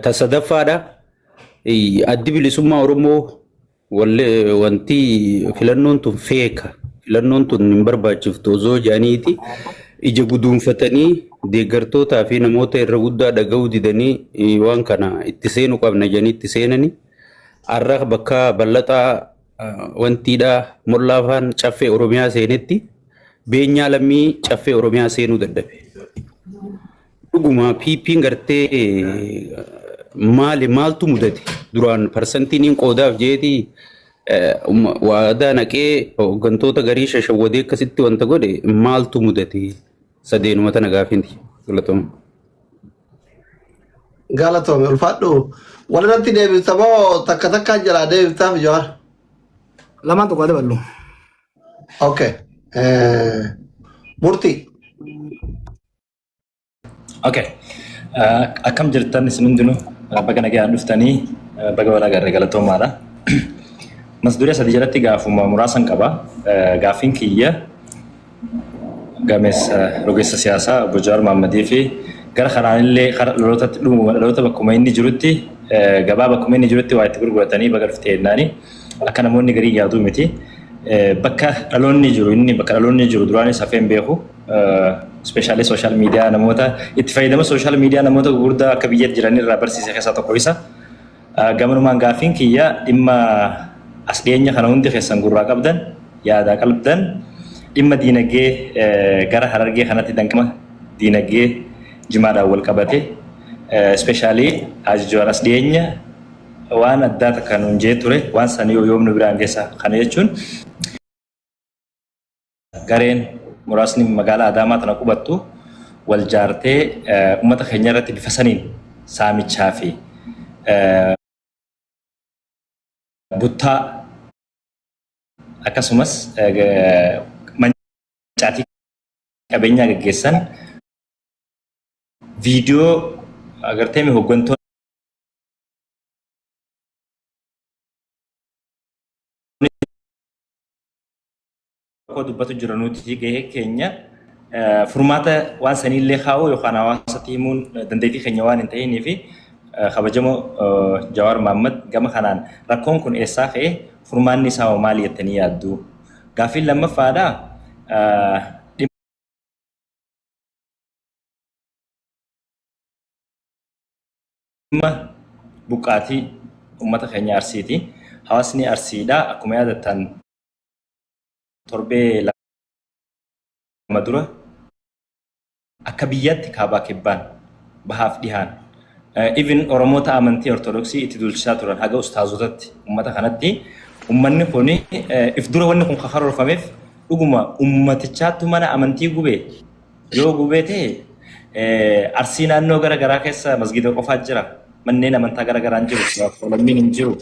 Tasadaffaadha. Addi bilisummaa Oromoo wanti filannoon tun feeka. Filannoon tun hin barbaachiftu osoo jedhaniiti ija guduunfatanii deeggartootaa fi namoota irra guddaa dhaga'uu didanii waan kana itti seenuu qabna jedhanii itti seenanii har'a bakka bal'ataa wantiidha mollaafaan caffee Oromiyaa seenetti beenyaa lammii caffee Oromiyaa seenuu dadhabe. Dhuguma piippiin gartee maaltu mudate duraan parsantiin qoodaaf jeetii waadaa naqee hooggantoota garii shashawwadee akkasitti wanta godhe maaltu mudate sadeenuma tana gaafinti galatooma. Galatoome ulfaadhu walirratti deebifta moo takka takkaa jala deebiftaaf Jawaar? Lamaan tokko daballu. Okay. Murtii. Okay. Akkam jirtan isin hundinuu baga nagaan dhuftanii baga walaa garee galatoomaadha. Masduree sadii jalatti gaafuma muraasan qaba. Gaafiin kiyya gameessa rogeessa siyaasaa Obbo Jawaar Mohammadii fi gara kanaanillee dhaloota bakkuma inni jirutti gabaa bakkuma inni jirutti waa itti gurguratanii baga dhuftee jennaani akka namoonni garii yaaduu miti. Bakka dhaloonni jiru inni bakka dhaloonni jiru duraanis hafeen beeku. Especially social media namoota itti fayyadama social media namoota gurguddaa akka biyyatti jiran irraa barsiisee keessaa tokko isa. Gamanumaan gaafiin kiyya dhimma as dhiyeenya kana hundi keessan gurraa qabdan yaada qalbdan dhimma diinagdee gara Harargee kanatti danqama diinagdee jimaadhaan wal qabate especially Jawaar as dhiyeenya waan addaa takka nuun jee ture waan sanii yoomnu biraan geessa kana jechuun gareen muraasni magaalaa Adaamaa tana qubattu wal jaartee uummata keenya irratti bifa saniin saamichaa fi buttaa akkasumas mancaatii qabeenyaa gaggeessan viidiyoo agartee hooggantoonni dubbatu jiranuuti gahee keenya furmaata waan sanillee kaa'uu yookaan hawaasatti himuun dandeettii keenya waan hin ta'inii fi kabajamoo Jawaar Mohammad gama kanaan rakkoon kun eessaa ka'ee furmaanni isaa maali jettanii yaaddu? Gaafiin lammaffaadha. Dhimma buqqaatii uummata keenya Arsiiti. Hawaasni Arsiidha akkuma yaadattan torbee lama dura akka biyyatti kaabaa kibbaan bahaaf dhihaan even Oromoota amantii Ortodoksii itti dulchisaa turan haga ustaazotatti uummata kanatti uummanni kun if dura wanni kun karoorfameef dhuguma uummatichaattu mana amantii gubee yoo gubee ta'e Arsii naannoo gara garaa keessa masgida qofaa jira manneen amantaa gara garaan jiru lammiin hin jiru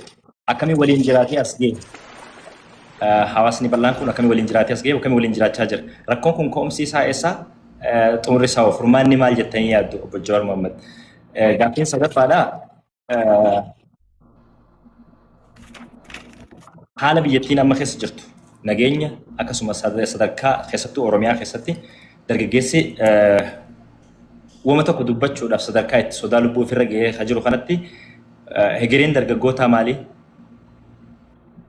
akkamiin waliin jiraatee as ga'e hawaasni bal'aan kun akkamii waliin jiraatee as ga'e akkamii waliin jiraachaa jira rakkoon kun ka'umsi isaa eessaa xumurri isaa furmaanni maal jettanii yaaddu Obbo Jawaar Mohammad? Gaafiin sadaffaadha. Haala biyyattiin amma keessa jirtu nageenya akkasumas sadarkaa keessattuu Oromiyaa keessatti dargaggeessi uumama tokko dubbachuudhaaf sadarkaa itti sodaa lubbuu ofirra gahee jiru kanatti hegereen dargaggootaa maali?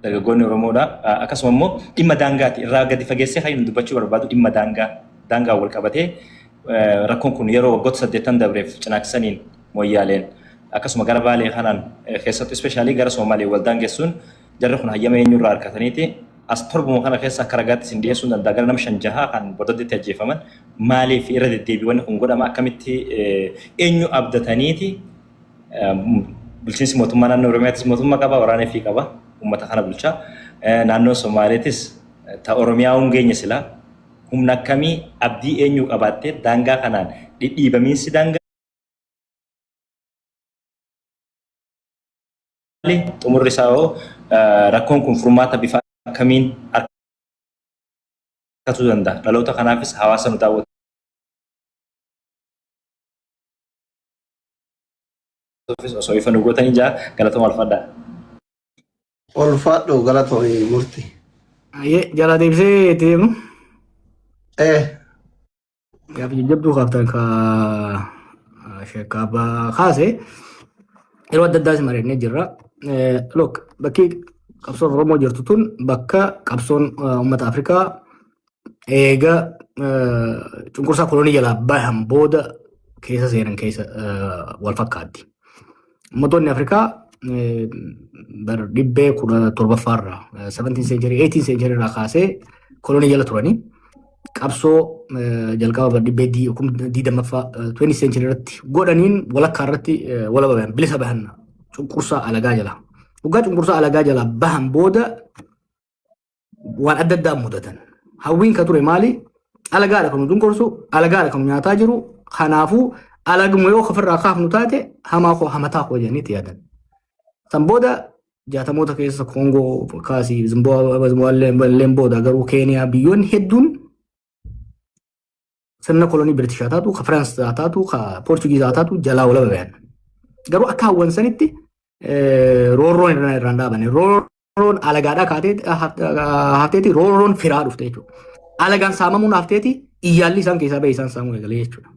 Dargaggoonni Oromoodha. Akkasuma immoo dhimma daangaati irraa gadi fageessee kan dubbachuu barbaadu dhimma daangaa wal qabatee rakkoon kun yeroo waggoota 8 dabreef cinaaksaniin Moyyaaleen akkasuma gara Baalee kanaan keessattuu ispeeshaalii gara Somaalee wal daangessuun jarri kun hayyama eenyurraa harkataniiti as torbuma kana keessa akka ragaatti isin dhiyeessuu danda'a gara nama 5 kan boodatti ajjeefaman maaliif irra deddeebiiwwan kun godhama akkamitti eenyu abdataniiti bulchiinsi mootummaa naannoo Oromiyaattis mootummaa qaba waraanaa fi qaba uummata kana bulchaa naannoo Somaaleettis ta Oromiyaa hungeenya silaa humna akkamii abdii eenyu qabaattee daangaa kanaan dhidhiibamiinsi daangaa xumurri isaa rakkoon kun furmaata bifa akkamiin argatuu danda'a? Dhaloota kanaafis hawaasa nu daawwatu osoo ifa nu gootanii jaa galatoomaa ulfaadhaa. Ulfaadhu galatoomi murtii. Jala deebisee deemu. Eh. Gaafi jajjabduu qabdan ka sheekkaabaa kaase yeroo adda addaas mari'annee jirra. Look, bakki qabsoon Oromoo jirtu tun bakka qabsoon uummata Afrikaa eega cunqursaa kolonii jalaa bahan booda keessa seenan keessa wal fakkaatti. Uummattoonni Afrikaa bara 17ffaarraa 17th century 18th century irraa kaasee kolonii jala turanii qabsoo jalqaba bara 20ffaa 20th century irratti godhaniin walakkaa irratti wala bahan bilisa bahan cunqursaa alagaa jala. Waggaa cunqursaa alagaa jala bahan booda waan adda addaa mudatan. Hawwiin ka ture maali? Alagaadha kan cunqursu, alagaadha kan nyaataa jiru. Kanaafuu alaguma yoo ofirraa kaafnu taate hamaa koo hamataa koo jedhanii yaadan. San booda jaatamoota keessa Koongoo kaasii Zimbabween booda garuu Keeniyaa biyyoonni hedduun sirna kolonii Biritishaa taatu, ka Firaansaa taatu, ka Poorchugiizaa taatu jalaa wala bayan. Garuu akka hawwan sanitti roorroon irraan dhaabane. Roorroon alagaadhaa hafteeti, roorroon firaa dhufte jechuudha. Alagaan saamamuun hafteeti, iyyaalli isaan keessaa ba'e isaan saamuu eegalee jechuudha.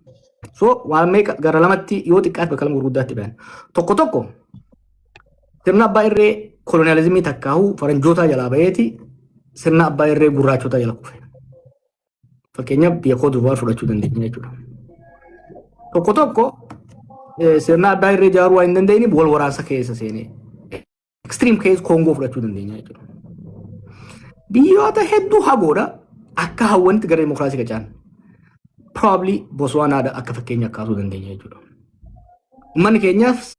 So waan meeqa gara lamatti yoo xiqqaate bakka lama gurguddaatti bayan. Tokko sirna abbaa irree koloniyaalizimii takkaa'uu faranjoota jalaa ba'eeti sirna abbaa irree gurraachota jala kufe. Fakkeenyaaf biyya Cote d'Ivoire fudhachuu dandeenya jechuudha. Tokko sirna abbaa irree ijaaruu waan hin dandeenyeef wal waraansa keessa seenee extreme case Koongoo fudhachuu dandeenya jechuudha. Biyyoota hedduu hagoodha akka hawwanitti gara dimokiraasii qacaan. Probably Botswanaadha akka fakkeenya kaasuu dandeenya jechuudha. Uummanni keenyaaf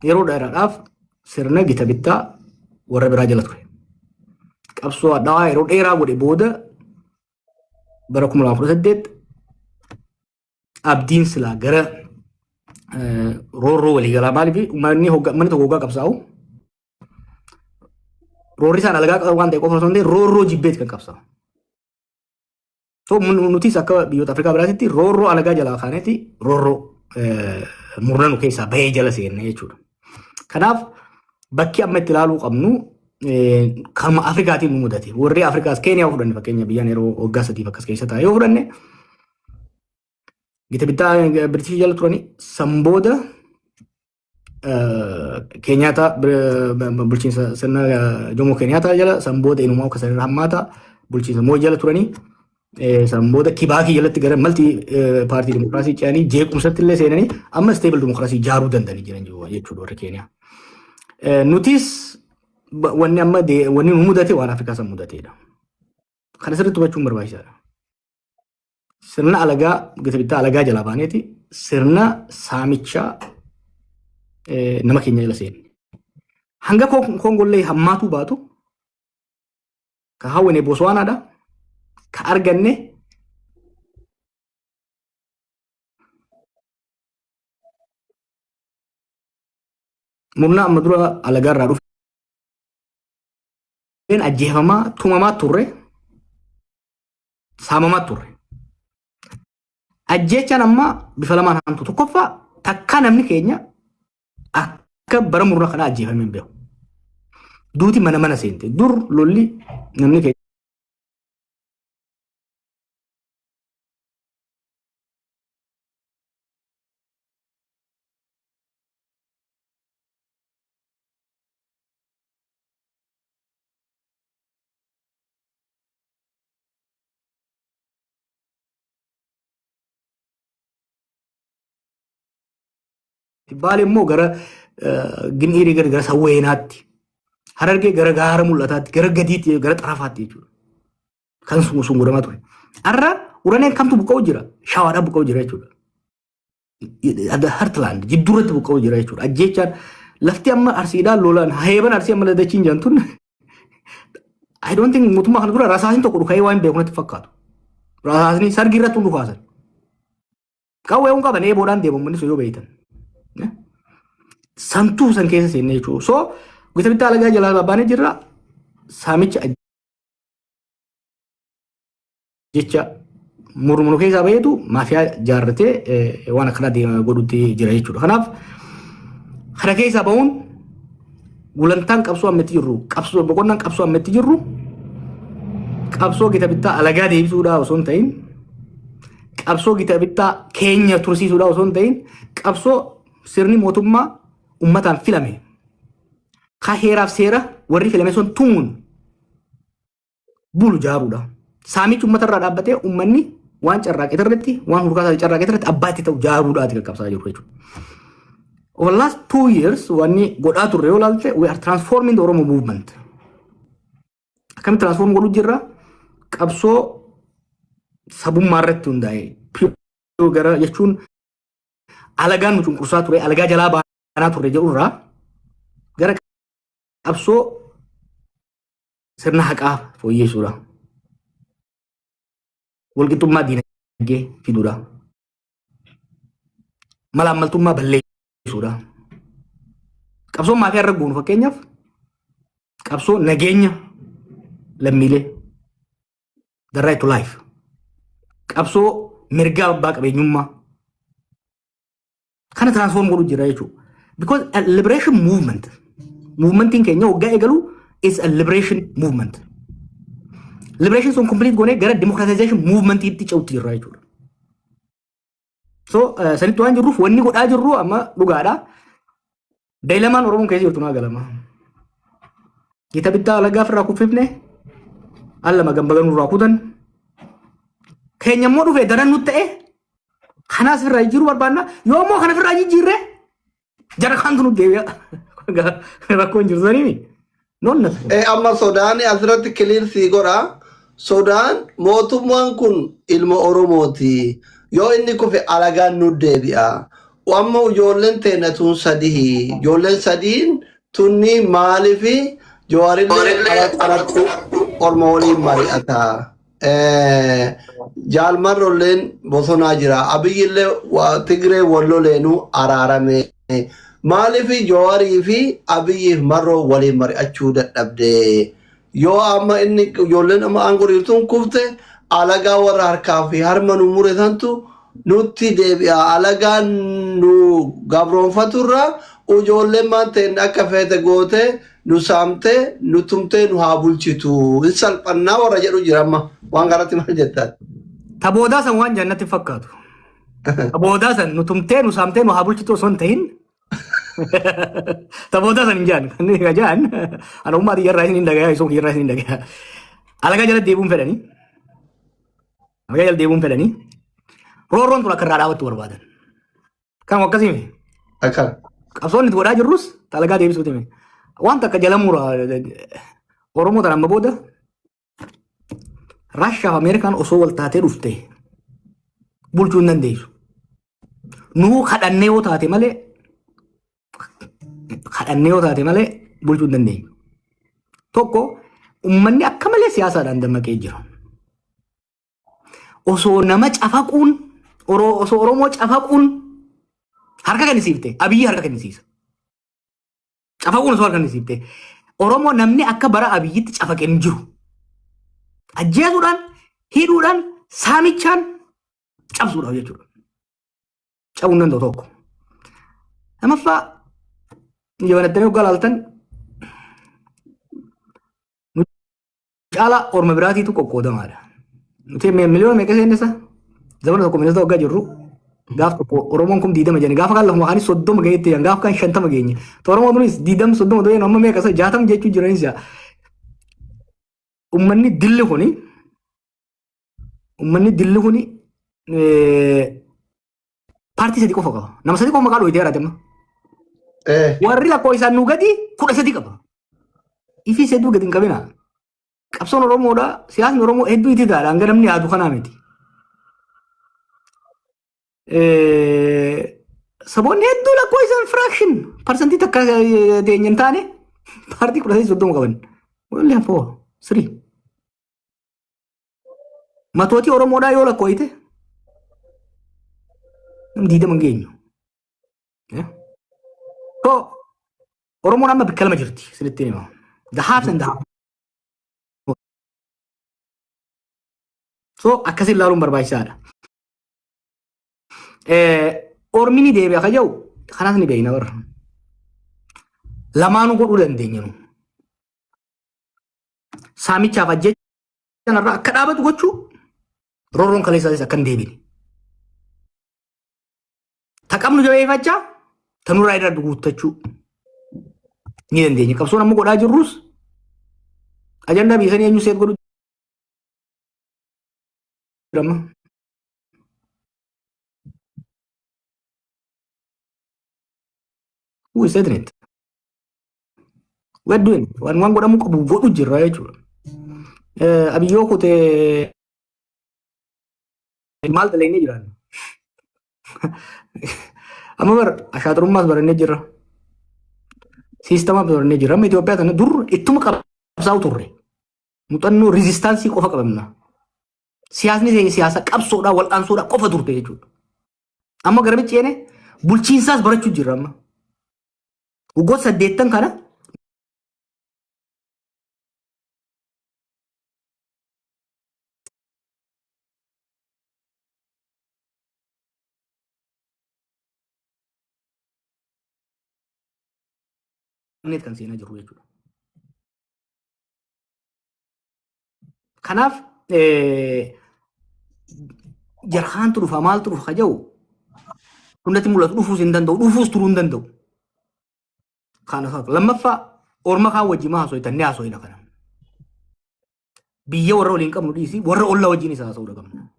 yeroo dheeraadhaaf sirna gita bittaa warra biraa jala ture. Qabsoo addaa yeroo dheeraa godhe booda bara 2018 abdiin silaa gara roorroo waliigalaa maaliif uummanni tokko hoggaa qabsaa'u roorri isaan alagaa waan ta'e qofa osoo hin ta'in roorroo jibbeeti kan qabsaa'u. So nutis akka biyyoota Afrikaa biraatitti roorroo alagaa jalaa kaaneeti roorroo murnanu keessaa bahee jala seenne jechuudha. Kanaaf bakki amma itti ilaaluu qabnu kan Afrikaatiin nu mudate. Warri Afrikaas Keeniyaa fudhanne fakkeenya biyyaan yeroo waggaa 3 akkas keessa taa'e yoo fudhanne gita bittaa Biritish jala turani san booda Keenyaata bulchiinsa sirna Jomo Keenyaata jala san booda inumaa akka sirna hammaata bulchiinsa Moi jala turani san booda Kibaakii jalatti gara malti paartii dimokiraasii ce'anii jeequmsatti illee seenanii amma stable dimokiraasii ijaaruu danda'anii jiran jechuudha warri Keeniyaa. Nutis wanni amma wanni nu mudate waan Afrikaa san mudateedha. Kana sirriitti hubachuun barbaachisaadha. Sirna alagaa gita bittaa alagaa jalaa baaneeti sirna saamichaa nama keenya jala seenne. Hanga Koongollee hammaatuu baatu ka hawwine Botswanaadha. Ka arganne murna amma dura alagaa irraa dhufeen ajjeefamaa tumamaa turre saamamaa turre. Ajjeechaan amma bifa lamaan hamtu tokkoffaa takka namni keenya akka bara murna kana ajjeefamee hin beeku. Duuti mana seente dur lolli namni keenya Baale immoo gara Giniirii gara Sawweenaatti Harargee gara gaara mul'ataatti gara gadiitti gara xarafaatti jechuudha. Kan sunguramaa ture. Arra uraneen kamtu buqqa'u jira? Shawaadhaan buqqa'u jira jechuudha. Hartland jidduurratti buqqa'u jira jechuudha. Ajjeechaan lafti amma arsiidhaan lolaan heeban arsii amma dadachiin jantun I don't think mootummaa kana dura rasaasni tokko dhuka'ee waan beekunatti fakkaatu. Rasaasni sargi irratti dhukaasan. Qawwee hun qaban eeboodhaan deemamu yoo beeytan. Santuu san keessa seenne jechuudha. So gita bittaa alagaa jalaa baanee jirra saamicha jecha murmuru keessaa baheetu maafiyaa jaarratee waan akkanaa godhutti jira jechuudha. Kanaaf kana keessaa bahuun gulantaan qabsoo ammetti jirru qabsoo boqonnaan qabsoo ammetti jirru qabsoo gita bittaa alagaa deebisuudhaa osoo hin ta'in qabsoo gita bittaa keenya tursiisuudhaa osoo hin ta'in qabsoo sirni mootummaa ummatan filame ka heeraaf seera warri filame sun tumuun bulu jaaruudha. Saamichi uummatarraa dhaabbatee uummanni waan carraaqee irratti waan hurkaasaa carraaqee irratti abbaatti ta'u jaaruudhaati qaqqabsaa jiru jechuudha. Over the last 2 years, wanni godhaa turre yoo ilaalte, we are transforming the Oromo movement. Akkamitti transform godhuu jirra? Qabsoo sabummaa irratti hundaa'e gara jechuun alagaan nu cunqursaa ture, alagaa jalaa baanaa turre jedhurraa gara qabsoo sirna haqaa fooyyessuudha. Walqixxummaa diinagdee fiduudha. Malaammaltummaa balleessuudha. Qabsoo maatii irra goonu fakkeenyaaf qabsoo nageenya lammiilee the right to life. Qabsoo mirgaa abbaa qabeenyummaa kana transform godhuu jira jechuudha. Because a liberation movementiin keenya waggaa eegalu is a liberation movement. Liberation sun complete goonee gara democratization movementiitti ce'utti jirra jechuudha. So sanitti waan jirruuf wanni godhaa jirru amma dhugaadha. Daa'ilamaan Oromoon keessa jirtu naa galama. Gita bittaa alagaa ofirraa kuffifne allama gambagan irraa kutan keenya immoo dhufee daran nutti ta'e kanaas irraa jiru barbaanna yoo immoo kana irraa jijjiirre jara kaantu nutti deebi'a. Rakkoon jiru saniimi. Amma Suudaan asirratti kiliirsii godha. Suudaan mootummaan kun ilma Oromooti. Yoo inni kufe alagaan nu deebi'a. Amma ijoolleen teenya tun sadii. Ijoolleen sadiin tunni maaliifi jawaarillee alatti Oromoo waliin mari'ata. Jaalmarrolleen bosonaa jira. Abiyyillee Tigree walloleenuu araarame. Maaliifi jawaarii fi abiyyiif marroo waliin mari'achuu dadhabde. Yoo amma inni ijoolleen amma aangoriirtuun kufte alagaa warra harkaa fi harma nu mure santu nutti deebi'a. Alagaan nu gabroonfaturra ijoolleen maanteen akka feete goote nu saamte nu tumtee nu haa bulchitu. Hin salphannaa warra jedhu jira amma waan garatti maal jettaan? Taboodaa san waan jannatti fakkaatu. Taboodaa san nu tumtee nu saamtee nu haa bulchitu osoo hin ta'in Taboodaa san hin jaan. Kan jaan ana ummati yarraa isin hin dhagayaa isoo yarraa isin hin dhagayaa. Alagaa jala deebuun fedhanii. Alagaa jala deebuun fedhanii. Roorroon tun akka irraa dhaabattu barbaadan. Kan akkasii Akkan. qabsoonni itti godhaa jirrus alagaa deebisuuti hime. Wanta akka jala mura Oromoo tan amma booda Raashiyaa fi Ameerikaan osoo wal taatee dhufte bulchuu hin dandeessu. Nuu kadhannee yoo taate malee bulchuu hin dandeenyu. Tokko uummanni akka malee siyaasaadhaan dammaqee jira. Osoo nama cafaquun osoo Oromoo cafaquun harka kennisiifte Abiyyi harka kennisiisa. Cafaquun osoo harka kennisiifte Oromoo namni akka bara Abiyyitti cafaqee hin jiru. Ajjeesuudhaan, hidhuudhaan, saamichaan cabsuudhaaf jechuudha. Cabuu hin danda'u tokko. Lamaffaa jabanattanii hoggaa laaltan caalaa orma biraatiitu qoqqoodamaadha. Nuti miliyoona meeqa seennisa? Zamana tokko ministeera hoggaa jirru gaaf tokko Oromoon kun 20 jenne gaafa kan lafuma kaanis 30 gaheetti jedhan gaafa kan 50 geenye. Oromoon kunis 20 30 ta'ee amma meeqa 60 jechuu jiranis yaa. Uummanni dilli kuni paartii sadii qofa qaba. Nama sadii qofa maqaa dhooyitee yaadatamma. Warri lakkoo isaan nu gadi 13 qaba. Ifii hedduu gadi hin qabina. Qabsoon Oromoodha. Siyaasni Oromoo hedduu itti ta'a. Hanga namni yaadu kanaa miti. Saboonni hedduu lakkoo isaan fraction parsantii takka teenya hin taane paartii 13 qaban. Wallee hafoo sirii. Matootii Oromoodhaa yoo lakkooyite namni 20 hin geenyu. So Oromoon amma bakka lama jirti sinitti hima. The halves and the halves. So akkasiin ilaaluun barbaachisaadha. Ormini deebi'a kan jedhu kanaas ni beekna warra. Lamaanuu godhuu dandeenya nu. Saamichaaf ajjeechaan irraa akka dhaabatu gochuu roorroon kaleessaanis akka hin deebine. Taqabnu jabeeffachaa tanurraa irra guuttachuu. ni dandeenya. Qabsoon amma godhaa jirrus ajandaa biyya sanii eenyu seet godhu jirama. Who is setting it? We're doing it. Waan godhamu qabu godhu jirra jechuudha. Abiyyoo kutee maal dalagnee jiran. Amma bar ashaaturummaas barannee jirra. Siistamaas barannee jirra. Amma Itoophiyaa tana dur ittuma qabsaa'u turre. Muuxannoo riizistaansii qofa qabamna. Siyaasni siyaasa qabsoodhaa wal'aansoodhaa qofa turte jechuudha. Amma gara micheene bulchiinsaas barachuu jirra amma. Waggoota 8 kana net kan seenaa jiru jechuudha. Kanaaf jarhaantu dhufa maaltu dhufa kaja'u hundatti mul'atu dhufuus hin danda'u dhufuus turuu hin danda'u. Kanaaf lammaffaa orma kaan wajjin haasofitannee haasofina kana. Biyya warra waliin qabnu dhiisi warra ollaa wajjin isa haasa'uu qabna.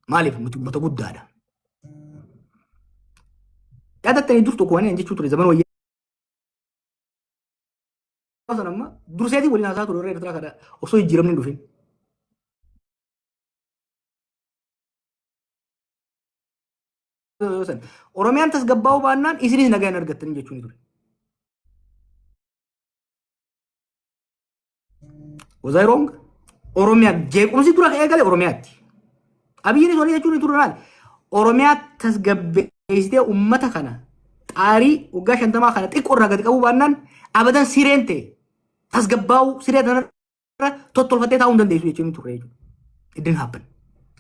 Maaliif nuti uummata guddaadha. Yaadattanii dur tokko waan jechuu ture zaman wayyaa. Amma durseetii waliin haasaa ture Eertiraa kana osoo jijjiiramni hin dhufin. Oromiyaan tasgabbaa'uu baannaan isinis nagaa hin argattanii jechuun ture. Was I wrong? Oromiyaan jeequmsi dura ka'ee galee Oromiyaatti. Abiyyiin walii jechuun ture maali? Oromiyaa tasgabbeessitee uummata kana xaarii waggaa 50 kana xiqqoo irraa gadi qabuu baannaan abadan sireen ta'e tasgabbaa'uu siree kanarra tottolfattee taa'uu hin dandeessu jechuun ture jechuudha. It didn't happen.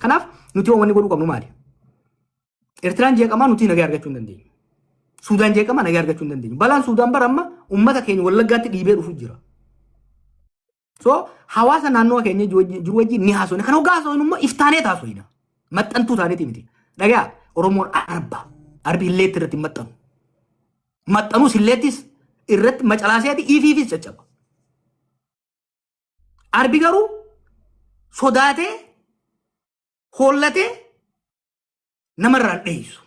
Kanaaf nuti wanni godhuu qabnu maali? Eertiraan jeeqamaa nuti nagaa argachuu hin dandeenyu. Suudaan jeeqamaa nagaa argachuu hin dandeenyu. Balaan Suudaan bara amma uummata keenya Wallaggaatti dhiibee dhufuu jira. So hawaasa naannoo keenya jiru wajjin ni haasofna. Kan hoggaa haasofnu immoo iftaanee taasofna. Maxxantuu taaneeti miti. Dhagaa Oromoon arba. Arbi illeetti irratti maxxanu. Maxxanuus illeettis irratti macalaaseeti ifiifis caccaba. Arbi garuu sodaatee hollatee namarraan dheessu.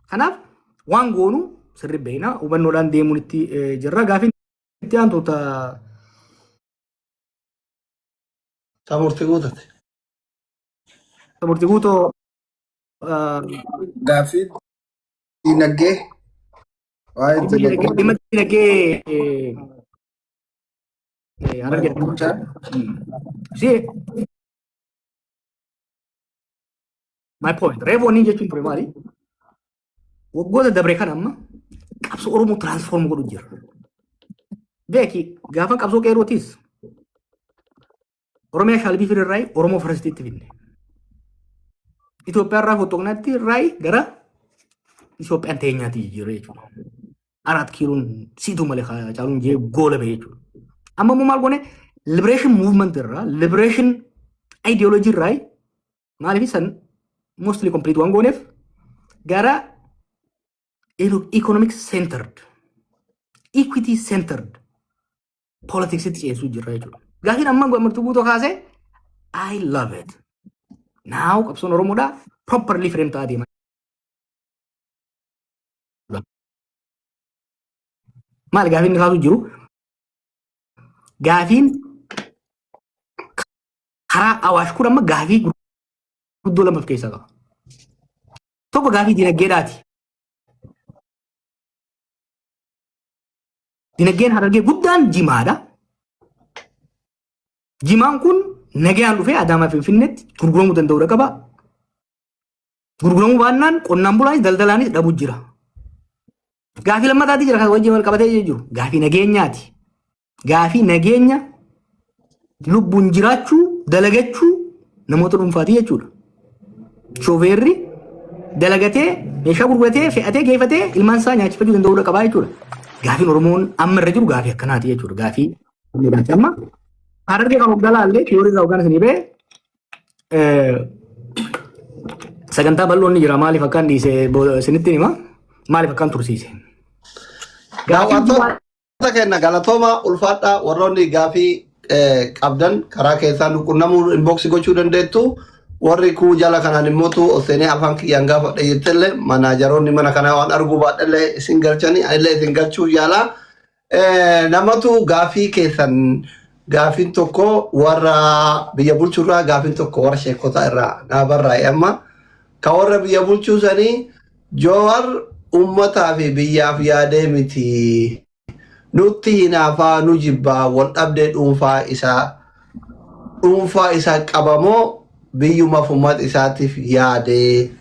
Kanaaf waan goonu sirri beekna hubannoodhaan deemuun itti jirra gaafin itti aantoota Samurti guutate. Samurti guutoo Gaafii dinagdee waa'ee dhimma dinagdee see my point reefu wanni jechuun ture maali waggoota dabre kan amma qabsoo Oromoo transform godhu jira beeki gaafa qabsoo qeerrootis Oromiyaa shalbii firraay Oromoo farastiitti finne Itoophiyaa irraa fotoognaatti irraay gara Itoophiyaan teenyaatti jijjiirre jechuudha. 4 kiiloon siitu malee caaluun jee goola ba'e jechuudha. Amma maal goone liberation movement irraa liberation ideology irraa maaliif san mostly complete waan gooneef gara economic centered equity centered politics itti ceesuu jirra jechuudha. Gaafiin amma martuu guutoo kaasee I love it. Now qabsoon Oromoodhaa properly frame ta'aa deema. Maal gaafiin kaasuu jiru gaafiin karaa Awaash kun amma gaafii guddoo lamaaf keessaa qaba. Tokko gaafii dinagdeedhaati. Dinagdeen Harargee guddaan jimaadha. Jimaan kun nagaan dhufee Adaamaa Finfinneetti gurguramuu danda'uudha qaba. Gurguramuu baannaan qonnaan bulaanis daldalaanis dhabuu jira. Gaafii lammataati jira kan wajjin wal qabatee jiru. Gaafii nageenyaati. Gaafii nageenya lubbuun jiraachuu dalagachuu namoota dhuunfaati jechuudha. Shooferri dalagatee meeshaa gurguratee fe'atee geeffatee ilmaan isaa nyaachifachuu danda'uudha qabaa jechuudha. Gaafiin Oromoon amma irra jiru gaafii akkanaati jechuudha. Gaafii amma Harargee kan hoggaa laallee tiyoorii irraa hoggaan isinii ba'e sagantaa bal'oon ni jira maaliif akkaan dhiise isinitti hima maaliif akkaan tursiise. Daawwattoota keenya galatooma ulfaadhaa warroonni gaafii qabdan karaa keessaa nu qunnamuu inbox gochuu dandeettu. Warri kuu jala kanaan immootu oseenee afaan kiyyaan gaafa dhayyettellee manaajaroonni mana kanaa waan arguu baadhallee isin galchanii anillee isin galchuuf yaalaa. Namatu gaafii keessan gaafiin tokko warra biyya bulchuurraa gaafiin tokko warra sheekota irraa naabarraa amma ka warra biyya bulchuu sanii Joowar ummataa fi biyyaaf yaadee miti nutti hinaafaa nu jibbaa wal dhabdee dhuunfaa isaa qabamoo biyyuma fummat isaatiif yaadee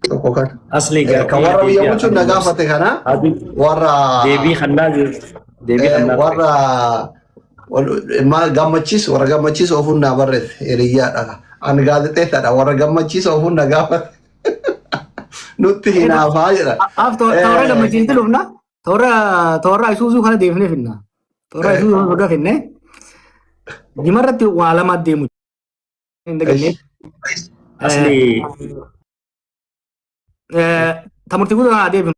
tokko kan Asli kan warra biyya bulchuun na gaafate kana warra deebii kannaa warra gammachiisu warra gammachiisu ofuun naa barreesse hiriyyaadha ani gaazexeessaadha warra gammachiisu ofuun na gaafate nutti hinaafaa jedha. Toora gammachiisti dhufna toora isuusuu kana deemnee finna toora isuusuu roga finne jimarratti waa lama deemu asli tamurti guutuu kana adeemu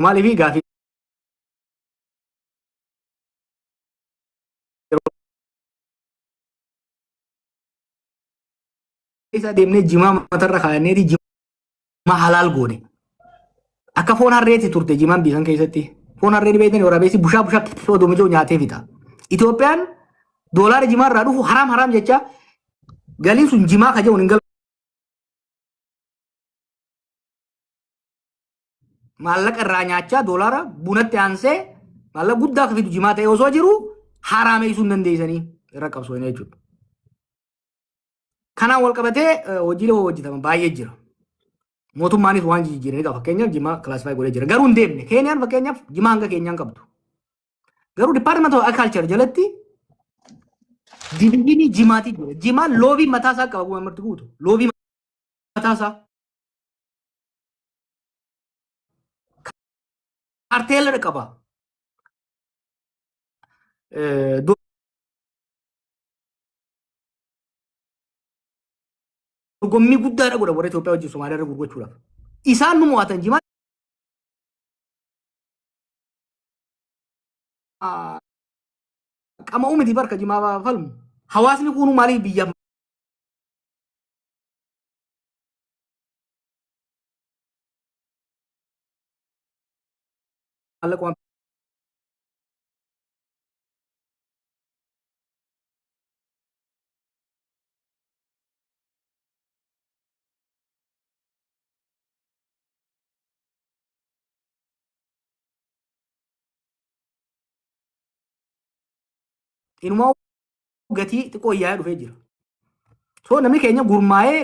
maaliif gaafii isa deemnee jimaa matarra kaa'anneeti jimaa halaal goone akka foon harreetti turte jimaan biisan keessatti foon harree beektan waraabessi bushaa odomijoo nyaatee fita. Itoophiyaan doolaara jimaa irraa dhufu haraam jecha galiin sun jimaa ka jedhu hin galu. Maallaqa irraa nyaachaa doolaara bunatti aansee maallaqa guddaa ka fidu jimaa ta'e osoo jiru haraamee sun dandeessanii irra qabsoon jechuudha. Kanaan wal qabatee hojiilee hojjetaman baay'ee jira. Mootummaanis waan jijjiiranii qaba. Fakkeenyaaf jimaa kilaasifaayi godhee jira. Garuu hin deemne. Keeniyaan fakkeenyaaf jimaa hanga keenyaan qabdu. Garuu Department of Agriculture jalatti diviizhinii jimaati jira. Jimaan loobii mataasaa qaba kuma marti guutu. Loobii mataasaa. Kaarteelaa qaba. Dorgommii guddaadha godha warra Itoophiyaa wajjin Somaaliyaa irra gurgurachuudhaaf. Isaan nu mo'atan jimaa. Qama uumiti barka jimaa falmu. Hawaasni kun maaliif biyya maallaqa inumaa gatii xiqqoo iyyaa dhufee jira. So namni keenya gurmaa'ee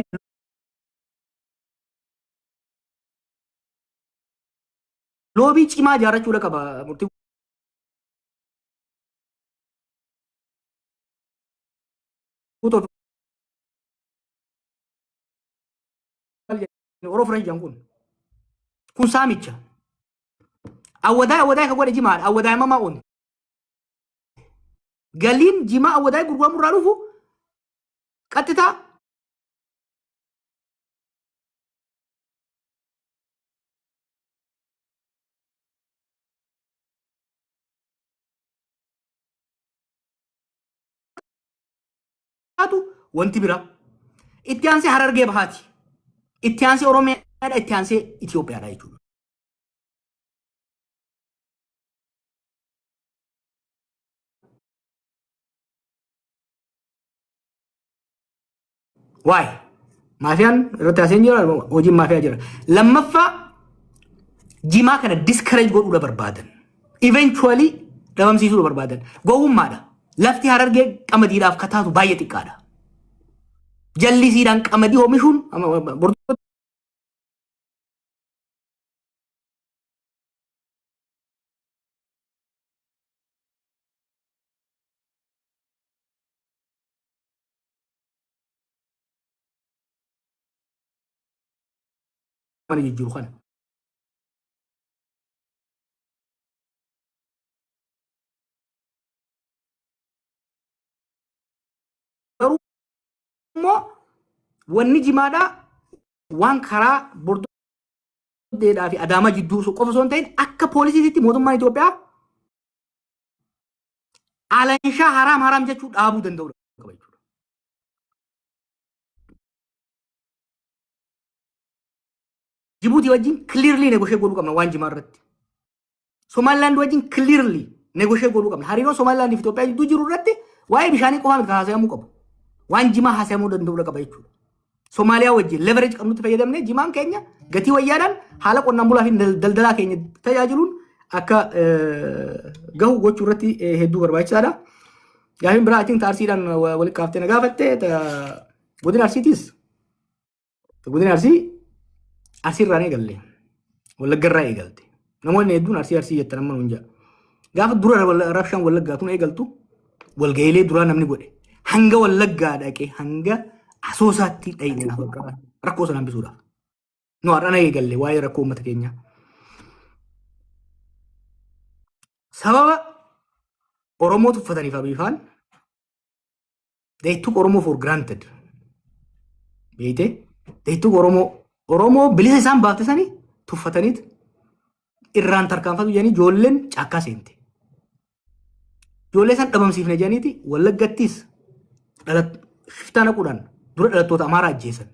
loobii cimaa ijaarrachuudha qaba. Murtii Oroo furan jiran kun saamicha. Awwadaa ka godhe jimaadha. Awwadaa mamaa ooni. Galiin jimaa awwadaa gurguramu irraa dhufu qaxxitaa wanti biraa itti aansee Harargee Bahaati. Itti aansee Oromiyaadha. Itti aansee Itoophiyaadha jechuudha. Waay maafiyaan irratti haaseen jira hojiin maafiyaa jira. Lammaffaa jimaa kana discourage godhuudha barbaadan. Eventually dhabamsiisuudha barbaadan. Gowwummaadha. Lafti Harargee qamadiidhaaf kataatu baay'ee xiqqaadha. Jallisiidhaan qamadii oomishuun mana jijjiiru kana. Garuu immoo wanni jimaadhaa waan karaa deedhaa fi adaamaa jidduu qofa osoo hin ta'in akka poolisiitti mootummaan Itoophiyaa alanshaa haraam jechuu dhaabuu danda'udha qaba jechuudha. Jibuutii wajjin clearly negotiate godhuu qabna waan jimaa irratti. Somaliland wajjin clearly negotiate godhuu qabna. Hariiroo Somaliland fi Itoophiyaa jidduu jiru irratti waa'ee bishaanii qofaa miti haasa'amuu qabu. Waan jimaa haasa'amuu danda'udha qaba jechuudha. Somaaliyaa wajjin leverage qabnutti fayyadamnee jimaan keenya gatii wayyaadhaan haala qonnaan bulaa fi daldalaa keenya tajaajiluun akka gahu gochuu irratti hedduu barbaachisaadha. Gaafiin biraa achiin Arsiidhaan walitti kaaftee na gaafatte godina Arsiitiis godina Arsiirraan eegalle Wallaggarraa eegalte namoonni hedduun Arsii jettan amma nuun jedha. Gaafa dura rabshaan Wallaggaatuun eegaltu walga'iilee duraa namni godhe hanga Wallaggaa dhaqee hanga Asoosaatti dhayina rakkoo sana hambisuudhaaf. Nu har'ana eegalle waa'ee rakkoo uummata keenyaa. Sababa Oromoo tuffataniif Abiifaan they took Oromo for granted. Beete they took Oromoo bilisa isaan baafte sanii tuffataniit irraan tarkaanfatu jedhanii ijoolleen caakkaa seente. Ijoollee san dhabamsiifne jedhaniiti Wallaggattis shiftaa naquudhaan dura dhalattoota Amaaraa ajjeesan.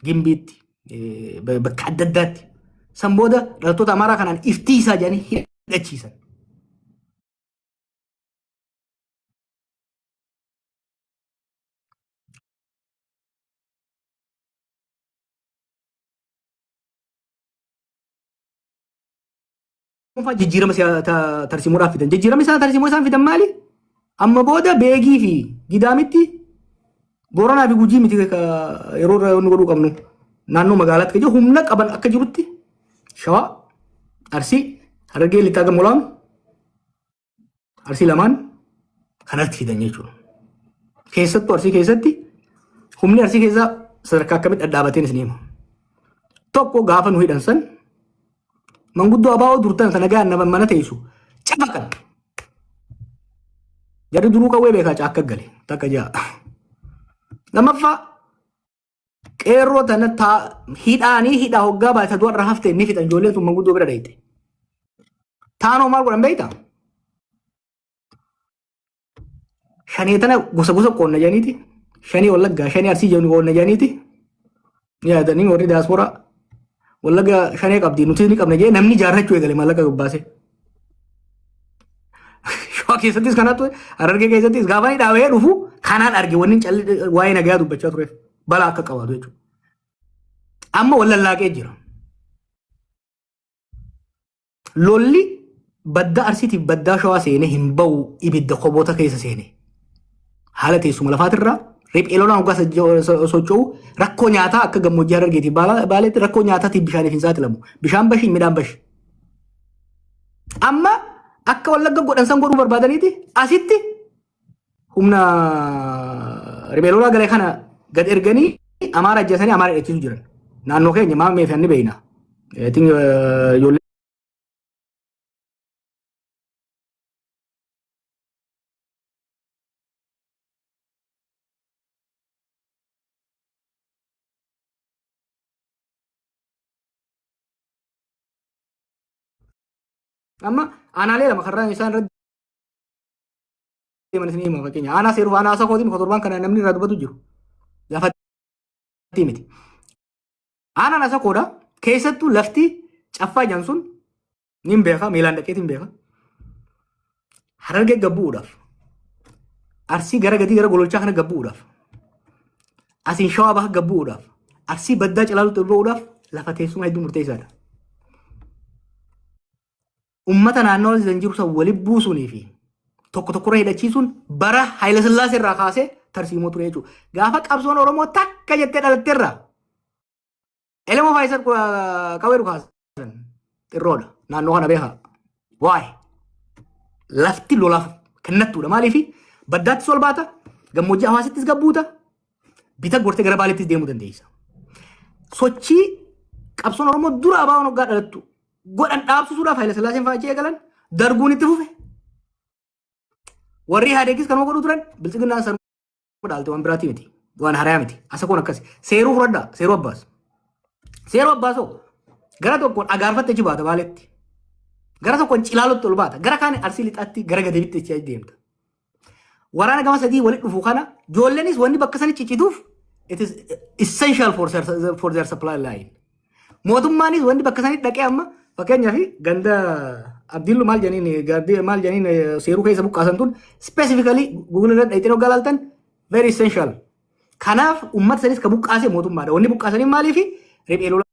Gimbiitti bakka adda addaatti. San booda dhalattoota Amaaraa kanaan iftii isaa jedhanii hidhachiisan. Jijjiirama tarsiimuudhaaf fidan. Jijjiirama isaa tarsiimuu isaan fidan maali? Amma booda beegii fi gidaamitti Booranaa fi Gujii miti yeroo nu godhuu qabnu naannoo magaalaatti kan jiru humna qaban akka jirutti Shawaa, Arsii, Harargee Lixaa Gammoolaam, Arsii lamaan kanatti fidan jechuudha. Keessattuu Arsii keessatti humni Arsii keessaa sadarkaa akkamitti dhadhaabateen isin hima. Tokko gaafa nu hidhan san manguddoo abaa'oo durtan sana gahan nama mana teessu cafaqan. Jarri duruu qawwee beekaa caakka gale takka ja'a. Lammaffaa qeerroo tana hidhaa hoggaa baay'ata du'arra haftee ni fixan ijoolleen sun manguddoo bira dhayite. Taanoo maal godhan beektaa? Shanii tana gosa qoonna jedhaniiti. Shanii Wallaggaa, shanii Arsii jedhanii qoonna jedhaniiti. Yaadanii warri diyaasporaa Wallagga shanii qabdi nuti ni qabna jedhee namni jaarrachuu eegale maallaqa gabbaase. Shawaa keessattis kanattu Harargee keessattis gaafa ni dhaabee dhufu kanaan arge wanni waa'ee nagaa dubbachaa tureef balaa akka qabaatu jechuudha. Amma wallallaaqee jira. Lolli baddaa Arsiitiif baddaa Shawaa seenee hin bahu ibidda qoboota keessa seenee. Haala teessuma lafaatirraa riphee lolaan hoggaa socho'u rakkoo nyaataa akka gammoojjii Harargeetiif baaleetti rakkoo nyaataatiif bishaaniif hin saaxilamu. Bishaan bashi midhaan bashi. Amma akka Wallagga godhan san godhuu barbaadaniiti asitti humna riphee lolaa galee kana gad erganii Amaaraa ajjeesanii Amaaraa hidhachiisu jiran. Naannoo keenya maa meefi anni beeyna. Amma aanaalee lama karraan isaan irratti deeman isin hima fakkeenya. Aanaa seeruu aanaa isa kootiin kotorbaan kana namni irraa dubbatu jiru. Gaafatti miti. Aanaan isa koodha keessattuu lafti caffaa jiran sun ni beeka miilaan dhaqeetiin beeka. Harargee gabbuudhaaf. Arsii gara gadii gara gololchaa kana gabbuudhaaf. Asiin Shawaa baha gabbuudhaaf. Arsii baddaa calaalutti bahuudhaaf lafa teessuma hedduu murteessaadha. Ummata naannoo san jiru san walitti buusuunii fi tokko tokkorra hidhachiisuun bara Haayila Sillaasee irraa kaasee tarsiimoo ture jechuudha. Gaafa qabsoon Oromoo takka jettee dhalatteerra elemoo Faayisal qabeeru kaasan xirroodha. Naannoo kana beekaa. Waa'ee lafti lolaaf kennattuudha. Maaliif baddaattis ol baata gammoojjii hawaasittis gabbuuta bita gortee gara baaleettis deemuu dandeessa. Sochii qabsoon Oromoo dura abaa'oon hoggaa dhalattu godhan dhaabsisuudhaaf Haayila Sillaaseen fa'aa achii eegalan darguun itti fufe. Warri Haadeegis kan godhu turan bilchiginnaan san dhaalte waan biraati miti. Waan harayaa miti. Asa kun akkasi. Seeruu fudhadhaa. Seeruu abbaas. Seeruu abbaasoo gara tokkoon agaarfatte achi baata baaletti. Gara tokkoon cilaalotti ol baata. Gara kaan arsii lixaatti gara gadeebitti achi deemta. Waraana gama sadii walitti dhufu kana ijoolleenis wanni bakka sani ciccituuf it is essential for their supply line. Mootummaanis wanni bakka sani dhaqee amma fakkeenyaaf ganda abdiillu maal janiin seeruu keessa buqqaasan tun specifically Google irra dhayitee hoggaa laaltan very essential. Kanaaf uummata sanis ka buqqaase mootummaadha. Wanni buqqaasanii maaliifi riphee lola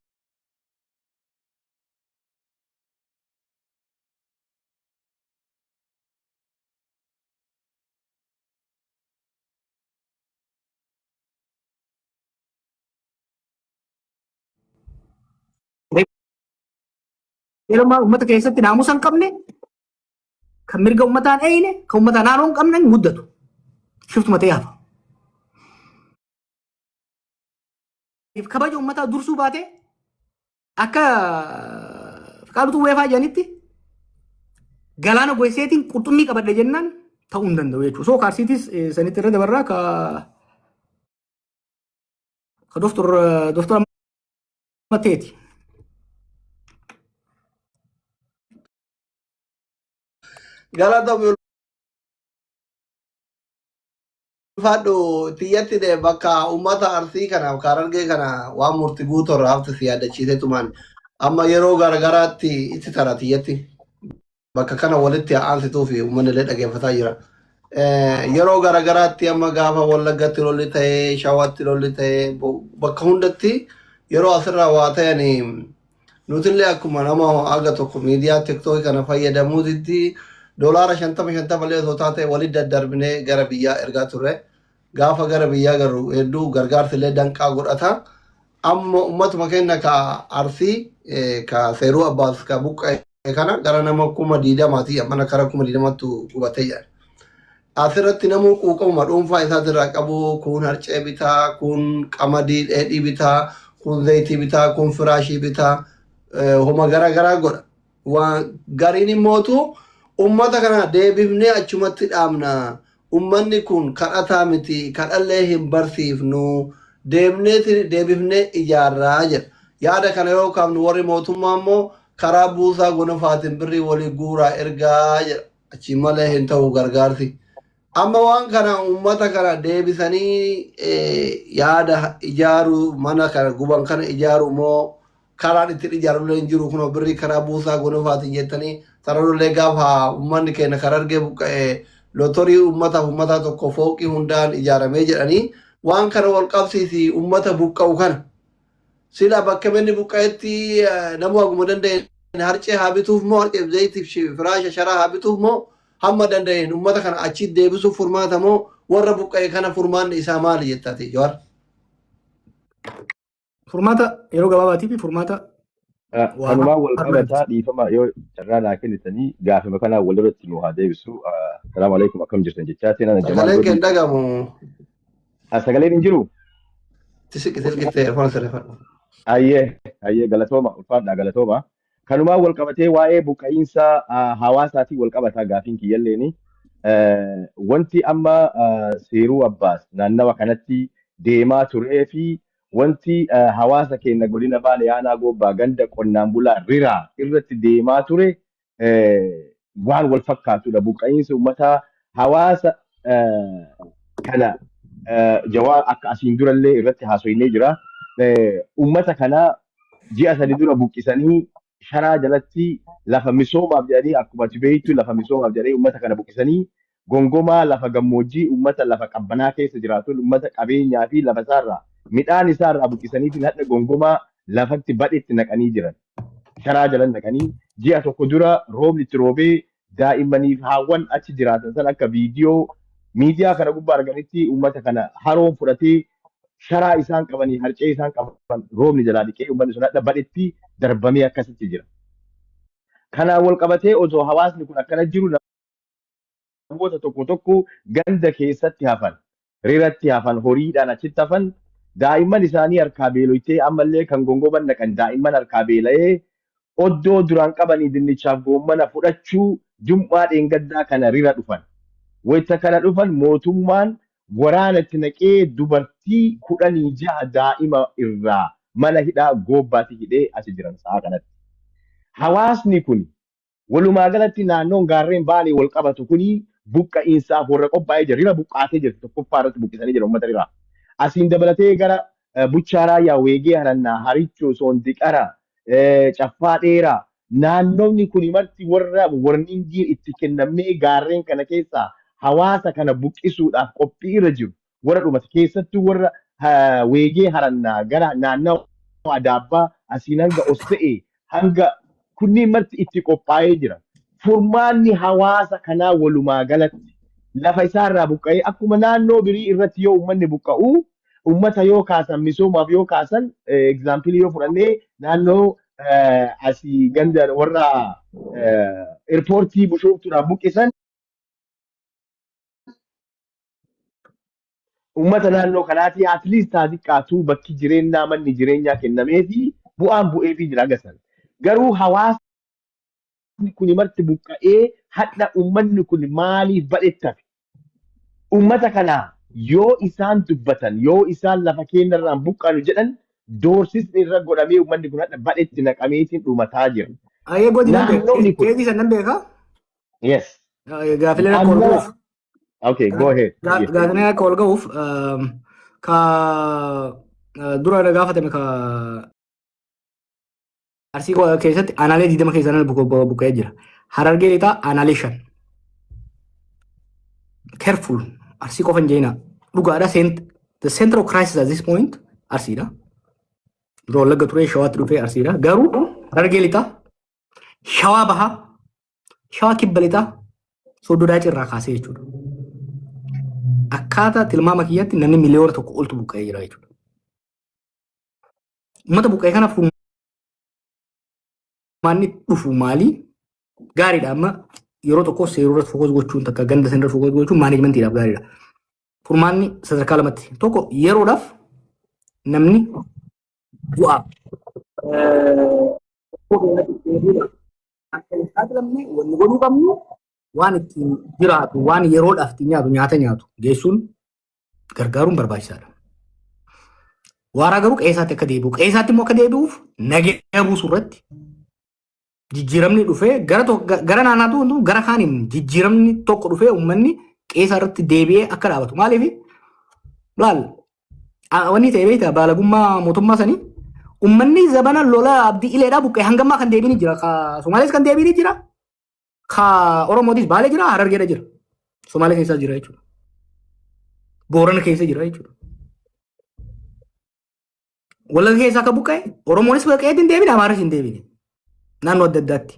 yeroo uummata keessatti naamusa hin qabne kan mirga uummataan eeyine kan uummataa naannoo hin qabne muddatu. Shiftuma ta'ee hafa. Kabaja uummataa dursuu baate akka Fiqaaduutu weefaa jedhanitti galaana goiseetiin qurxummii qabadhe jennaan ta'uu hin danda'u jechuudha. Soo kaarsiitis sanitti irra dabarraa ka doktora Mateeti. Galatoomii ulfaadhu xiyyatti de bakka uummata arsii kanaaf Harargee kana waan murtii guutorraa hafte si yaadachiisee tumaan amma yeroo garagaraatti itti tara xiyyatti bakka kana walitti aansituu fi uummanni illee dhageeffataa jira. Yeroo garagaraatti amma gaafa Wallaggatti lolli ta'ee Shawaatti lolli ta'ee bakka hundatti yeroo asirraa waa ta'anii nutillee akkuma nama aga tokko miidiyaa tiktookii kana fayyadamuutitti doolaara 50 illee osoo taate walitti daddarbinee gara biyyaa ergaa turre. Gaafa gara biyyaa garuu hedduu gargaarsi illee danqaa godhata. Amma uummatuma keenya ka arsii ka seeruu abbaas ka buqqa'e kana gara nama 20,000 mana kara 20,000 gubatee jira. Asirratti namuu quuqamuma dhuunfaa isaatirraa qabu kun harcee bitaa, kun qamadii dheedhii bitaa, kun zayitii bitaa, kun firaashii bitaa, homa garaa godha. Waan gariin immootu ummata kana deebifnee achumatti dhaabna. Ummanni kun kadhataa miti, kadhallee hin barsiifnu. Deebifnee ijaarraa jedha. Yaada kana yoo kaafnu warri mootummaa immoo karaa buusaa gonofaatiin birrii walii guuraa ergaa jedha. Achi malee hin ta'u gargaarsi. Amma waan kana ummata kana deebisanii yaada ijaaru mana kana guban kana ijaaru moo karaan ittiin ijaarullee hin jiru kunoo birrii karaa buusaa gonofaatiin jettanii sararullee gaafa uummanni keenya Harargee buqqa'ee lotorii uummataa tokko fooqii hundaan ijaaramee jedhanii waan kana wal qabsiisi uummata buqqa'u kana sila bakka inni buqqa'etti namuu haguma danda'e harcee haa bituuf moo harcee zayitiif firaasha sharaa haa bituuf moo hamma danda'een uummata kana achi deebisuuf furmaata moo warra buqqa'e kana furmaanni isaa maali jettaati Jawaar? Furmaata yeroo gabaabaatii fi furmaata kanumaa wal qabataa dhiifama yoo carraa naa kennitanii gaafima kanaa walirratti nu haa deebisu. Salaamu alaikum akkam jirtan jechaa seenaan Sagaleen kee dhagamu. Sagaleen hin jiru? Tisiqitee erfaan sirreeffadhu. Ayyee galatooma ulfaadhaa galatooma. Kanumaa wal qabatee waa'ee buqqa'iinsa hawaasaatii wal qabataa gaafiin kiyyalleeni. Wanti amma seeruu abbaas naannawa kanatti deemaa turee fi wanti hawaasa keenya godina Baalee Aanaa Gobbaa ganda qonnaan bulaa riraa irratti deemaa ture waan wal fakkaatudha. Buqqa'iinsa uummataa hawaasa kana Jawaar akka asiin durallee irratti haasoinee jira. Uummata kana ji'a 3 dura buqqisanii sharaa jalatti lafa misoomaaf jedhanii akkuma ati beektu lafa misoomaaf jedhanii uummata kana buqqisanii gongomaa lafa gammoojjii uummata lafa qabbanaa keessa jiraatu uummata qabeenyaa fi lafa isaarraa midhaan isaarraa buqqisaniitiin hadha gongomaa lafatti badhetti naqanii jiran. Sharaa jalan naqanii ji'a tokko dura roobni itti roobee daa'immaniif haawwan achi jiraatan san akka viidiyoo miidiyaa kana gubbaa arganitti uummata kana haroon fudhatee sharaa isaan qabanii harcee isaan qaban roobni jalaa dhiqee uummanni sun hadha badhetti darbamee akkasitti jira. Kanaan wal qabatee osoo hawaasni kun akkana jiru namoota tokko ganda keessatti hafan riratti hafan horiidhaan achitti hafan daa'imman isaanii harkaa beeloytee ammallee kan gongoman naqan daa'imman harkaa beela'ee oddoo duraan qabanii dinnichaaf goommana fudhachuu jum'aa dheengaddaa kana rira dhufan. Wayita kana dhufan mootummaan waraanatti naqee dubartii 16 daa'ima irraa mana hidhaa goobbaatti hidhee asi jiran sa'a kanatti. Hawaasni kun walumaa galatti naannoon gaarreen baalee wal qabatu kuni buqqa'iinsaaf warra qophaa'ee jira. Rira buqqaatee jira. Tokkoffaa irratti buqqisanii jira uummata riraa. Asiin dabalatee gara Buchaaraa yaa Weegee Harannaa, Harichoo, Soondiqara, Caffaa Dheeraa naannoonni kun marti warra warningiin itti kennamee gaarreen kana keessaa hawaasa kana buqqisuudhaaf qophii irra jiru. Warra dhumate keessattuu warra Weegee Harannaa gara naannoo Adaabbaa asiin hanga Osse'ee hanga kunniin marti itti qophaa'ee jira. Furmaanni hawaasa kanaa walumaa galatti lafa isaarraa buqqa'ee akkuma naannoo birii irratti yoo uummanni buqqa'u ummata yoo kaasan misoomaaf yoo kaasan egzaampilii yoo fudhannee naannoo asii ganda warra eerpoortii Bishooftuudhaan buqqisan ummata naannoo kanaatii atliist xiqqaatu bakki jireenyaa manni jireenyaa kennameefi bu'aan bu'eefii jira agasan. Garuu hawaasni kun marti buqqa'ee hadha ummanni kun maaliif badhettafe? Ummata kanaa yoo isaan dubbatan yoo isaan lafa keenyarraan buqqaanu jedhan doorsisni irra godhamee uummanni kun hadha badhetti naqameetiin dhumataa jira. Ayyee godina keetii sannan beekaa? Yes. Gaafilee akka ol ga'uuf. Okay, go ahead. Gaafilee akka ol ga'uuf ka dura gaafatame ka Arsii keessatti aanaalee 20 keessaa buqqa'ee jira. Harargee lixaa aanaalee 5. Careful. Arsii qofa hin jeenaa. Dhugaadha the center of crisis at this point Arsiidha. Yeroo Wallagga ture Shawaatti dhufee Arsiidha. Garuu Harargee lixaa, Shawaa bahaa, Shawaa kibba lixaa, Sooddo Daacii irraa kaasee jechuudha. Akkaataa tilmaama kiyyaatti namni miliyoona 1 oltu buqqa'ee jira jechuudha. Uummata buqqa'ee kanaaf furmaanni dhufu maali? Gaariidha amma yeroo tokko seeruu irratti fokus gochuun takka ganda sana irratti fokus gochuun maanejmentiidhaaf gaariidha. Furmaanni sadarkaa lamatti tokko yeroodhaaf namni bu'aa wanni godhuu qabnu waan ittiin jiraatu waan yeroodhaaf ittiin nyaatu nyaata nyaatu geessuun gargaaruun barbaachisaadha. Waaraa garuu qe'eessaatti akka deebi'u qe'eessaatti immoo akka deebi'uuf nageenya buusuu irratti jijjiiramni dhufee gara naannaatu gara kaaniin jijjiiramni tokko dhufee uummanni qe'eessaa irratti deebi'ee akka dhaabatu. Maaliif laal wanni ta'e beektaa baalagummaa mootummaa sanii uummanni zabana lola abdii ileedhaa buqqee hangammaa kan deebiin jira. Ka Somaalees kan deebiin jira. Ka Oromootis Baalee jira. Harargeedha jira. Somaalee keessa jira jechuudha. Boorana keessa jira jechuudha. Wallagga keessa akka buqqee Oromoonis buqqeetti hin deebiin Amaaras hin deebiin. Naannoo adda addaatti.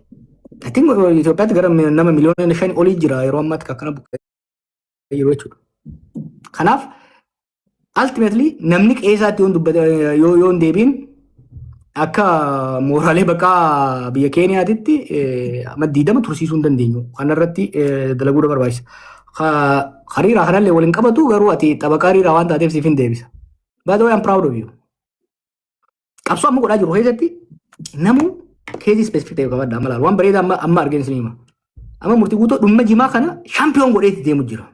Itoophiyaatti gara nama miliyoona 5 olii jira yeroo ammaatti akkana buqqee jiru jechuudha. Kanaaf ultimately namni qe'eessaatti yoo hin deebiin akka mooraalee baqaa biyya Keeniyaatitti amma 20 tursiisuu hin dandeenyu. Kanarratti dalaguudha barbaachisa. Hariiraa kanallee waliin qabatu garuu ati xabaqaa hariiraa waan taateef siif hin deebisa. By the way, I'm proud of you. Qabsoo amma godhaa jiru keessatti namuu keezii specific ta'e qabadha amma laal waan bareedaa amma arginu sinima. Amma murtii guutuu dhumma jimaa kana shaampiyoon godheetti deemu jira.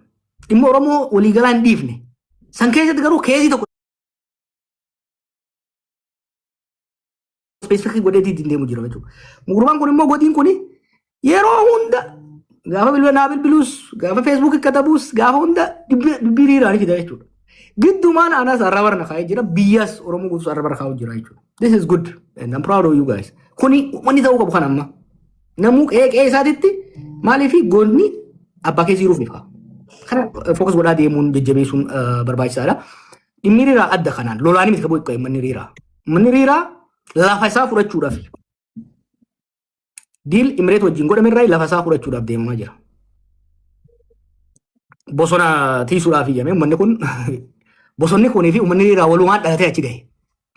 Dhimma Oromoo waliigalaa hin dhiifne. San keessatti garuu keezii tokko specific godheetti deemu jira jechuudha. Gurbaan kun immoo godhiin kun yeroo hunda gaafa bilbilaa bilbiluus gaafa Facebook katabuus gaafa hunda dibiriiraan fida jechuudha. Giddumaan anas arraba na kaa'ee jira biyyas Oromoo guutuu arraba kaa'u jira jechuudha. This is good and I'm proud of you guys. Kuni wanni ta'uu qabu kan amma namuu qe'ee isaatitti maaliif goonni abbaa keessi jiruuf ni fa'a. Kana fokus godhaa deemuun jajjabeessuun barbaachisaadha. Dhimmi riiraa adda kanaan lolaanii miti qabuu qabu manni riiraa. Manni riiraa lafa isaa fudhachuudhaaf diil Imireet wajjin godhame irraa lafa isaa fudhachuudhaaf deemamaa jira. Bosona tiisuudhaaf iyyame uummanni kun bosonni kunii fi uummanni riiraa walumaan dhalatee achi gahe.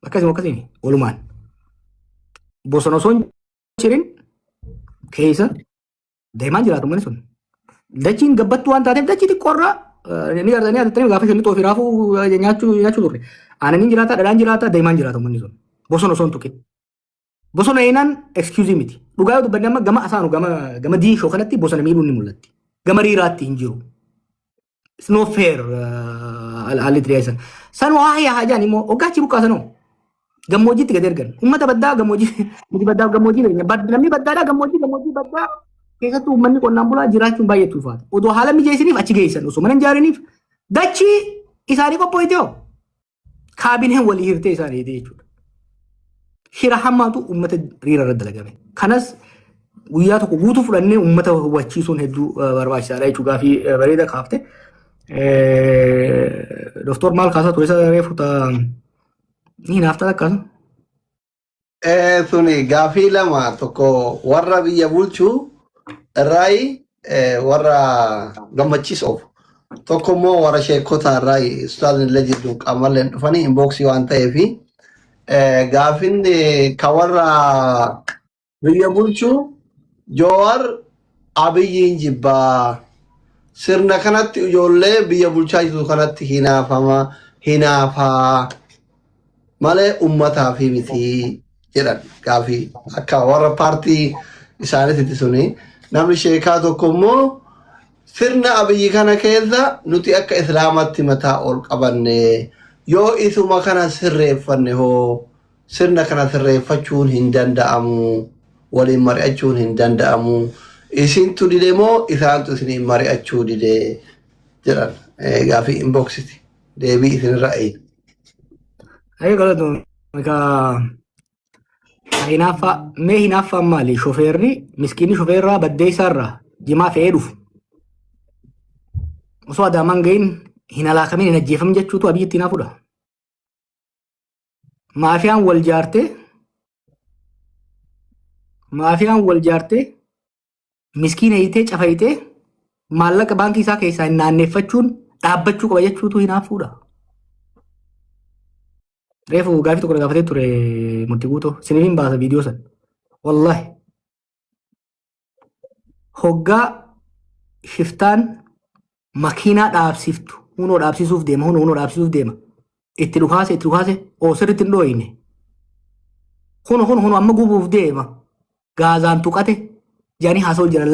Akkasuma walumaan. Bosona osoo hin jirin keessa deemaa jiraatu uummanni sun. Dachiin gabbattuu waan taateef dachii xiqqoorraa ni gargaaranii atattanii gaafa shanii xoofi raafuu nyaachuu turre. Aananiin jiraata, dhadhaan jiraata, deemaan jiraata uummanni sun. Bosona osoo hin tuqin. Bosona eenaan excuse miti. Dhugaa yoo dubbanne amma gama asaanu gama diishoo kanatti bosona miidhuun ni mul'atti. Gama riiraatti hin jiru. It's no fair haalli itti dhiyeessan. San waa yaa hajaan immoo oggaachi buqqaasanoo. gammoojjiitti gad ergan. Uummata baddaa gammoojjii miti baddaa gammoojjii namni baddaadhaa gammoojjii baddaa keessattuu uummanni qonnaan bulaa jiraachuun baay'ee ulfaata. Odoo haala mijeessiniif achi geessan osoo mana hin ijaariniif dachii isaanii qopho'ite hoo kaabineen walii hirtee isaanii jechuudha. Shira hammaatu uummata riira irra dalagame. Kanas guyyaa tokko guutuu fudhannee uummata hubachiisuun hedduu barbaachisaadha jechuudha fi bareeda kaafte. Doktor maal kaasaa ture isa reefu ta'a ni naaftaa akkasuma. Suni gaafii lama tokko warra biyya bulchuu irraayi warra gammachiisuuf tokko immoo warra sheekota irraayi ustaazin illee jidduu qaamalleen dhufanii inboksii waan ta'eefi gaafin ka warra biyya bulchuu Joowar Abiyyiin jibbaa sirna kanatti ijoollee biyya bulchaa jirtu kanatti hinaafaa malee uummataa fi miti jedhan gaafii akka warra paartii isaaniitti suni namni sheekaa tokko immoo sirna Abiyyi kana keessa nuti akka islaamatti mataa ol qabanne yoo isuma kana sirreeffanne hoo sirna kana sirreeffachuun hin danda'amu waliin mari'achuun hin danda'amu isintu dide moo isaantu isiniin mari'achuu dide jedhan gaafii inboksiti deebii isinirra eeyi. Ayo galatoon mee hinaaffaan maali shofeerri miskiinni shofeerraa baddee isaarraa jimaa fe'ee dhufu osoo adaamaan gahin hin alaakamin hin ajjeefam jechuutu Abiyyi itti naafudha. Maafiyaan wal jaartee miskiina hiitee cafayitee maallaqa baankii isaa keessaa hin naanneeffachuun dhaabbachuu qaba jechuutu hinaafuudha. Reefu gaafii tokko gaafatee ture murtii guutoo siniin baasa viidiyoo san. Wallahi hoggaa shiftaan makiinaa dhaabsiftu hunoo dhaabsisuuf deema itti dhukaase sirriitti hin dhooyine huno amma gubuuf deema gaazaan tuqate jaanii haasa'u jiran